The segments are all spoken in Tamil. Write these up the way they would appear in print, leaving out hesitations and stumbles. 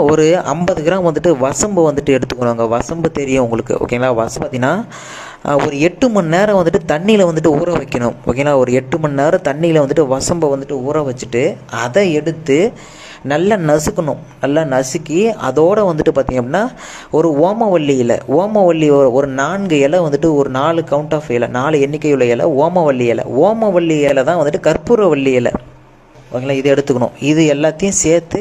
ஒரு 50 கிராம் வந்துட்டு வசம்பு வந்துட்டு எடுத்துக்கணுங்க. வசம்பு தெரியும் உங்களுக்கு, ஓகேங்களா? வசம்பு பார்த்தீங்கன்னா ஒரு 8 மணி நேரம் வந்துட்டு தண்ணியில் வந்துட்டு ஊற வைக்கணும், ஓகேங்களா? ஒரு 8 மணி நேரம் தண்ணியில் வந்துட்டு வசம்பை வந்துட்டு ஊற வச்சுட்டு அதை எடுத்து நல்லா நசுக்கணும். நல்லா நசுக்கி அதோடு வந்துட்டு பார்த்திங்க அப்படின்னா ஒரு ஓமவல்லி இலை, ஓமவல்லி ஒரு 4 இலை வந்துட்டு, ஒரு 4 கவுண்ட் ஆஃப் இலை, 4 எண்ணிக்கையுள்ள இலை ஓமவல்லி இலை. ஓமவல்லி இலை தான் வந்துட்டு கற்பூரவல்லி இலை, ஓகேங்களா? இது எடுத்துக்கணும். இது எல்லாத்தையும் சேர்த்து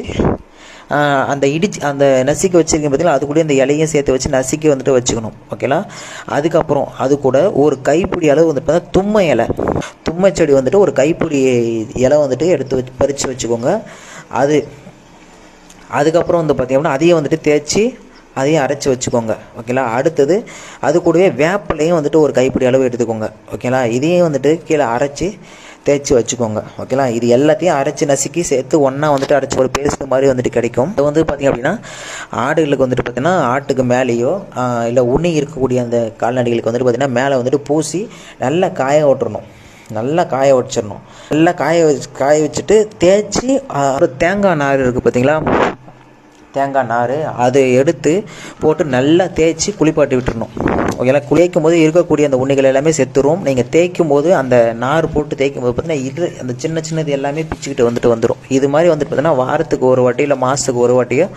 அந்த நசுக்கி வச்சுருக்கேன் பார்த்தீங்களா, அது கூட இந்த இலையும் சேர்த்து வச்சு நசுக்கி வந்துட்டு வச்சுக்கணும், ஓகேங்களா? அதுக்கப்புறம் அது கூட ஒரு கைப்பிடி அளவு வந்துட்டு பார்த்தா தும்மை இலை, தும்மை செடி வந்துட்டு ஒரு கைப்பிடி இலை வந்துட்டு எடுத்து பறித்து வச்சுக்கோங்க. அதுக்கப்புறம் வந்து பார்த்திங்கன்னா அதையும் வந்துட்டு தேய்ச்சி அதையும் அரைச்சி வச்சுக்கோங்க, ஓகேங்களா? அடுத்தது அது கூடவே வேப்பிலையும் வந்துட்டு ஒரு கைப்பிடி அளவு எடுத்துக்கோங்க, ஓகேங்களா? இதையும் வந்துட்டு கீழே அரைச்சி தேய்ச்சி வச்சுக்கோங்க, ஓகேங்களா? இது எல்லாத்தையும் அரைச்சி நசுக்கி சேர்த்து ஒன்றா வந்துட்டு அரைச்சி ஒரு பேஸ்ட் மாதிரி வந்துட்டு கிடைக்கும். இது வந்து பார்த்திங்க அப்படின்னா ஆடுகளுக்கு வந்துட்டு பார்த்திங்கன்னா ஆட்டுக்கு மேலேயோ இல்லை உண்ணி இருக்கக்கூடிய அந்த கால்நடைகளுக்கு வந்துட்டு பார்த்திங்கன்னா மேலே வந்துட்டு பூசி நல்லா காய ஓட்டுறணும், நல்லா காய வச்சிடணும். நல்லா காய வச்சுட்டு தேய்ச்சி ஒரு தேங்காய் நார் இருக்குது பார்த்தீங்களா, தேங்காய் நார் அதை எடுத்து போட்டு நல்லா தேய்ச்சி குளிப்பாட்டி விட்டுறணும், ஓகேங்களா? குளிக்கும் போது இருக்கக்கூடிய அந்த உண்ணிகள் எல்லாமே செத்துரும். நீங்கள் தேய்க்கும் போது அந்த நார் போட்டு தேய்க்கும் போது பார்த்தீங்கன்னா அந்த சின்னது எல்லாமே பிச்சுக்கிட்டு வந்துட்டு வந்துடும். இது மாதிரி வந்துட்டு பார்த்தீங்கன்னா வாரத்துக்கு ஒரு வாட்டி இல்லை மாதத்துக்கு ஒரு வாட்டியோ